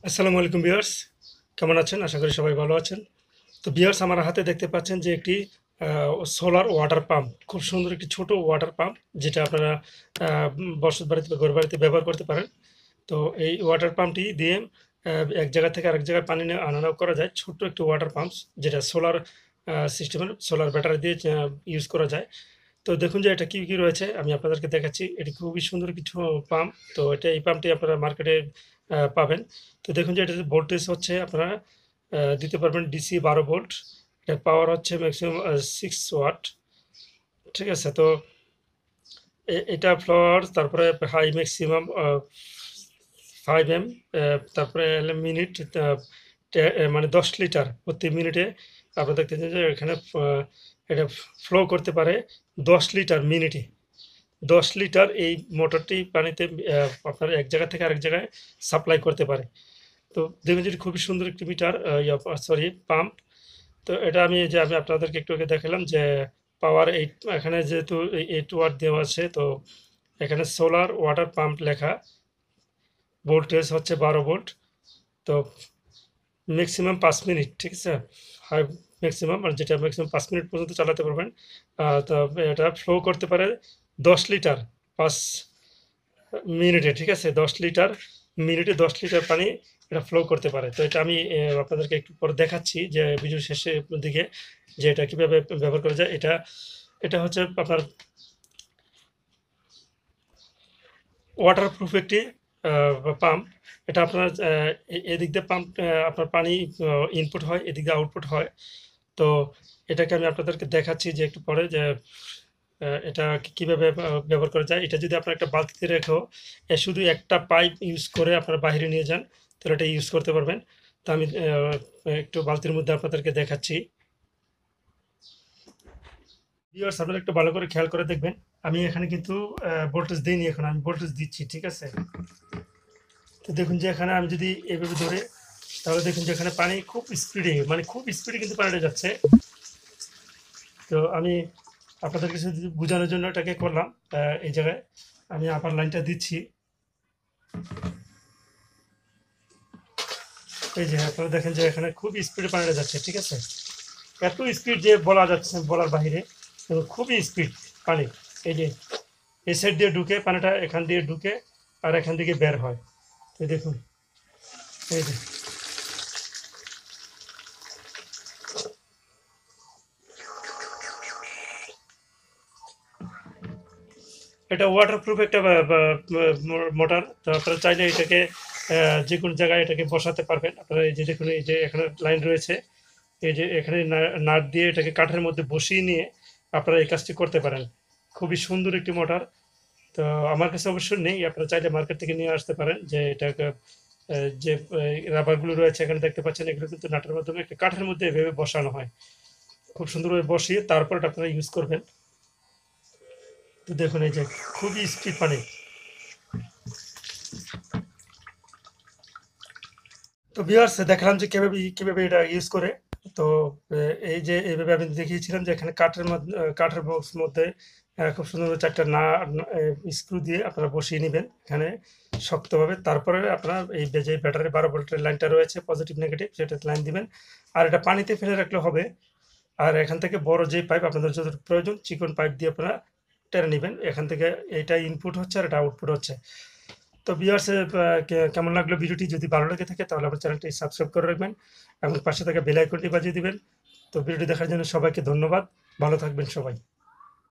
আসসালামু আলাইকুম ভিউয়ার্স, কেমন আছেন? আশা করি সবাই ভালো আছেন। তো ভিউয়ার্স, আমার হাতে দেখতে পাচ্ছেন যে একটি সোলার ওয়াটার পাম্প। খুব সুন্দর একটি ছোট ওয়াটার পাম্প, যেটা আপনারা বসত বাড়িতে বা ঘরবাড়িতে ব্যবহার করতে পারেন। তো এই ওয়াটার পাম্পটি দিয়ে এক জায়গা থেকে আরেক জায়গায় পানি নিয়ে আনা নেওয়া করা যায়। ছোট্ট একটি ওয়াটার পাম্পস, যেটা সোলার সিস্টেমের সোলার ব্যাটারি দিয়ে ইউজ করা যায়। তো দেখুন যে এটা কি রয়েছে, আমি আপনাদেরকে দেখাচ্ছি। এটি খুবই সুন্দর কিছু পাম্প। তো এই পাম্পটি আপনারা মার্কেটে পাবেন। তো দেখুন যে এটার ভোল্টেজ হচ্ছে আপনারা দিতে পারবেন ডিসি 12 ভোল্ট। এটার পাওয়ার হচ্ছে ম্যাক্সিমাম 6 ওয়াট। ঠিক আছে? তো এটা ফ্লোর, তারপরে হাই ম্যাক্সিমাম 5 এম, তারপরে মিনিট, মানে 10 লিটার প্রতি মিনিটে। আপনারা দেখতেছেন যে এখানে এটা ফ্লো করতে পারে 10 লিটার মিনিটে। 10 লিটার এই মোটরটি পানিতে আপনার এক জায়গা থেকে আরেক জায়গায় সাপ্লাই করতে পারে। তো দেখবেন যে খুবই সুন্দর একটি মিটার, সরি, পাম্প। তো এটা আমি আপনাদেরকে একটু আগে দেখালাম যে পাওয়ার এইট, এখানে যেহেতু 8 ওয়াট দেওয়া আছে, তো এখানে সোলার ওয়াটার পাম্প লেখা, ভোল্টেজ হচ্ছে 12 ভোল্ট। তো ম্যাক্সিমাম 5 মিনিট, ঠিক আছে? হাই ম্যাক্সিমাম, আর যেটা ম্যাক্সিমাম 5 মিনিট পর্যন্ত চালাতে পারবেন। তো এটা ফ্লো করতে পারে 10 লিটার 5 মিনিটে, ঠিক আছে? 10 লিটার মিনিটে, 10 লিটার পানি এটা ফ্লো করতে পারে। তো এটা আমি আপনাদেরকে একটু পরে দেখাচ্ছি যে ভিডিওর শেষের দিকে, যে এটা কিভাবে ব্যবহার করা যায়। এটা এটা হচ্ছে আপনার ওয়াটারপ্রুফ একটি পাম্প। এটা আপনার এদিক দিয়ে পাম্প, আপনার পানি ইনপুট হয়, এদিক দিয়ে আউটপুট হয়। তো এটাকে আমি আপনাদেরকে দেখাচ্ছি যে একটু পরে, যে এটা কিভাবে ব্যবহার করা যায়। এটা যদি আপনার একটা বালতিতে রেখেও শুধু একটা পাইপ ইউজ করে আপনারা বাইরে নিয়ে যান, তাহলে এটা ইউজ করতে পারবেন। তো আমি একটু বালতির মধ্যে আপনাদেরকে দেখাচ্ছি। ভিউয়ার্স, আপনারা একটু ভালো করে খেয়াল করে দেখবেন। আমি এখানে কিন্তু ভোল্টেজ দিইনি, এখন আমি ভোল্টেজ দিচ্ছি, ঠিক আছে? তো দেখুন যে এখানে আমি যদি এভাবে ধরে, তাহলে দেখুন যে এখানে পানি খুব স্পিডে, মানে খুব স্পিডে কিন্তু পানিটা যাচ্ছে। তো আমি আপনাদেরকে শুধু বোঝানোর জন্য এটাকে করলাম। এই জায়গায় আমি আবার লাইনটা দিচ্ছি। এই যে আপনারা দেখেন যে এখানে খুব স্পিডে পানিটা যাচ্ছে, ঠিক আছে? এত স্পিড যে বলা যাচ্ছে, বলার বাহিরে, এবং খুবই স্পিড পানি। এই যে এই সাইড দিয়ে ঢুকে পানিটা, এখান দিয়ে ঢুকে আর এখান থেকে বের হয়। তো দেখুন, এই যে এটা ওয়াটারপ্রুফ একটা মোটর। তো আপনারা চাইলে এটাকে যে কোনো জায়গায় এটাকে বসাতে পারবেন। আপনারা এই যে দেখুন, এই যে এখানে লাইন রয়েছে, এই যে এখানে নাট দিয়ে এটাকে কাঠের মধ্যে বসিয়ে নিয়ে আপনারা এই কাজটি করতে পারেন। খুবই সুন্দর একটি মোটর। তো আমার কাছে অবশ্য নেই, আপনারা চাইলে মার্কেট থেকে নিয়ে আসতে পারেন। যে এটাকে যে রাবারগুলো রয়েছে এখানে দেখতে পাচ্ছেন, এগুলো কিন্তু নাটের মাধ্যমে একটা কাঠের মধ্যে এভাবে বসানো হয়। খুব সুন্দরভাবে বসিয়ে তারপর এটা আপনারা ইউজ করবেন। তো দেখুন এই যে খুবই স্পিড পানি। তো ভিউয়ার্স, দেখালাম যে কিভাবে এটা ইউজ করে। তো এই যে এইভাবে আমি দেখিয়েছিলাম যে এখানে কাঠের বক্স মধ্যে খুব সুন্দর 4টা স্ক্রু দিয়ে আপনারা বসিয়ে নেবেন এখানে শক্তভাবে। তারপরে আপনার এই যে ব্যাটারি 12 ভোল্টের লাইনটা রয়েছে, পজিটিভ নেগেটিভ, সেটা লাইন দিবেন। আর এটা পানিতে ফেলে রাখলে হবে। আর এখান থেকে বড় যে পাইপ আপনাদের যতটুকু প্রয়োজন, চিকন পাইপ দিয়ে আপনারা টেনে নেবেন। এখান থেকে এটা ইনপুট হচ্ছে আর এটা আউটপুট হচ্ছে। তো ভিউয়ার্স, কেমন লাগলো ভিডিওটি? যদি ভালো লেগে থাকে তাহলে আমার চ্যানেলটি সাবস্ক্রাইব করে রাখবেন এবং পাশে থাকা বেল আইকনটি বাজিয়ে দিবেন। তো ভিডিওটি দেখার জন্য সবাইকে ধন্যবাদ। ভালো থাকবেন সবাই।